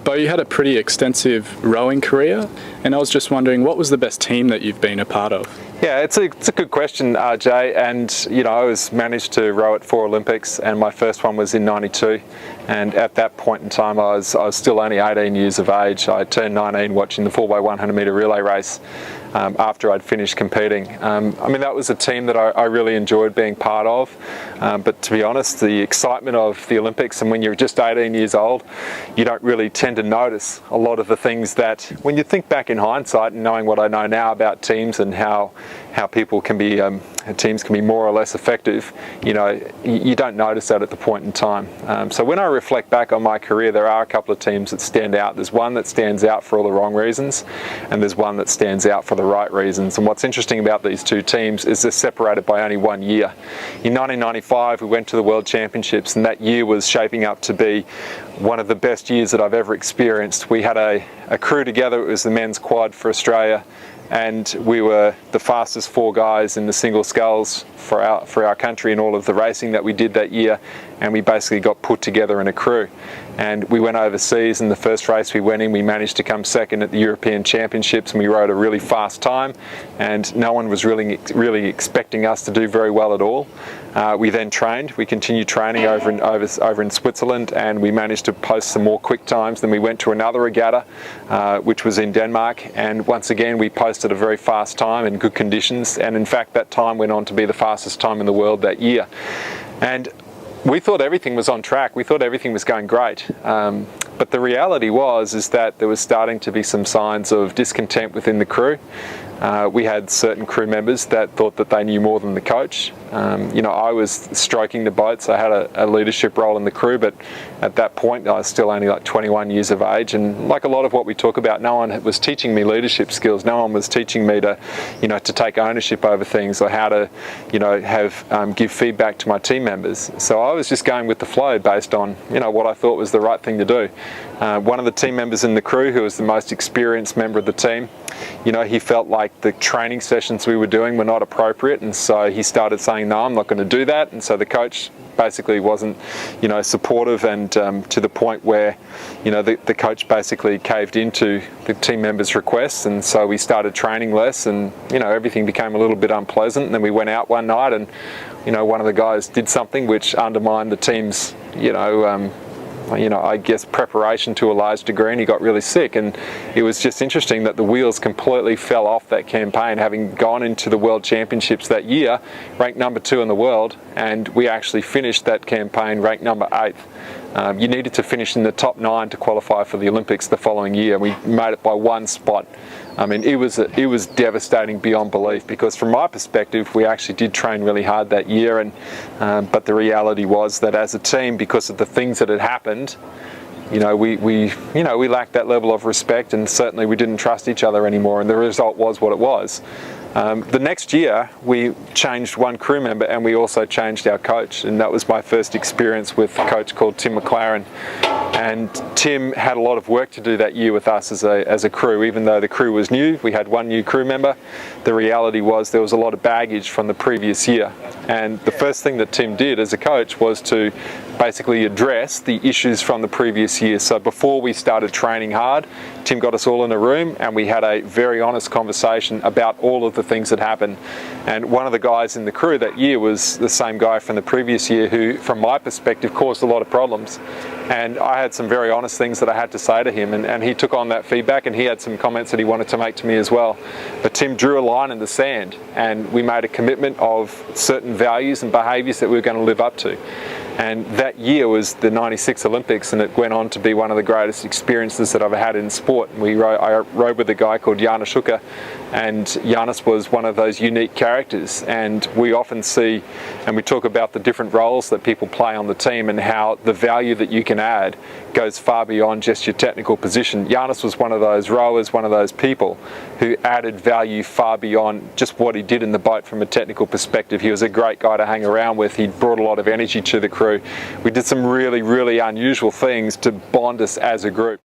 Bo, you had a pretty extensive rowing career, and I was just wondering, what was the best team that you've been a part of? Yeah, it's a good question, Jay. And I was managed to row at 4 Olympics, and my first one was in '92. And at that point in time, I was still only 18 years of age. I turned 19 watching the 4x100 metre relay race after I'd finished competing. That was a team that I really enjoyed being part of. But to be honest, the excitement of the Olympics, and when you're just 18 years old, you don't really tend to notice a lot of the things that, when you think back in hindsight and knowing what I know now about teams and how people can be, teams can be more or less effective, you don't notice that at the point in time. So when I reflect back on my career, there are a couple of teams that stand out. There's one that stands out for all the wrong reasons, and there's one that stands out for the right reasons. And what's interesting about these two teams is they're separated by only 1 year. In 1995, we went to the World Championships, and that year was shaping up to be one of the best years that I've ever experienced. We had a crew together. It was the men's quad for Australia, and we were the fastest 4 guys in the single sculls for our country in all of the racing that we did that year, and we basically got put together in a crew. And we went overseas, and the first race we went in, we managed to come second at the European Championships, and we rode a really fast time, and no one was really expecting us to do very well at all. We then trained. We continued training over in Switzerland, and we managed to post some more quick times. Then we went to another regatta, which was in Denmark, and once again we posted a very fast time in good conditions, and in fact that time went on to be the fastest time in the world that year. And we thought everything was on track. We thought everything was going great. But the reality is that there was starting to be some signs of discontent within the crew. We had certain crew members that thought that they knew more than the coach. I was stroking the boats. I had a leadership role in the crew, but at that point I was still only like 21 years of age, and like a lot of what we talk about, no one was teaching me leadership skills. No one was teaching me to take ownership over things, or how to give feedback to my team members. So I was just going with the flow based on what I thought was the right thing to do. One of the team members in the crew, who was the most experienced member of the team, he felt like the training sessions we were doing were not appropriate, and so he started saying, no, I'm not going to do that. And so the coach basically wasn't supportive, and to the point where the coach basically caved into the team members' requests, and so we started training less, and everything became a little bit unpleasant. And then we went out one night, and one of the guys did something which undermined the team's I guess preparation to a large degree, and he got really sick. And it was just interesting that the wheels completely fell off that campaign, having gone into the World Championships that year ranked number 2 in the world, and we actually finished that campaign ranked number 8th. You needed to finish in the top 9 to qualify for the Olympics the following year. We made it by 1 spot. It was devastating beyond belief, because from my perspective, we actually did train really hard that year, and but the reality was that as a team, because of the things that had happened, we lacked that level of respect, and certainly we didn't trust each other anymore, and the result was what it was. The next year we changed one crew member, and we also changed our coach, and that was my first experience with a coach called Tim McLaren. And Tim had a lot of work to do that year with us as a crew. Even though the crew was new, we had one new crew member. The reality was there was a lot of baggage from the previous year. And the first thing that Tim did as a coach was to basically address the issues from the previous year. So before we started training hard, Tim got us all in a room, and we had a very honest conversation about all of the things that happened. And one of the guys in the crew that year was the same guy from the previous year who, from my perspective, caused a lot of problems. And I had some very honest things that I had to say to him, and he took on that feedback, and he had some comments that he wanted to make to me as well. But Tim drew a line in the sand, and we made a commitment of certain values and behaviours that we were going to live up to. And that year was the '96 Olympics, and it went on to be one of the greatest experiences that I've had in sport. And I rode with a guy called Janis Hooker, and Janis was one of those unique characters. And we often see, and we talk about the different roles that people play on the team, and how the value that you can add goes far beyond just your technical position. Janis was one of those rowers, one of those people who added value far beyond just what he did in the boat from a technical perspective. He was a great guy to hang around with. He brought a lot of energy to the crew. We did some really, really unusual things to bond us as a group.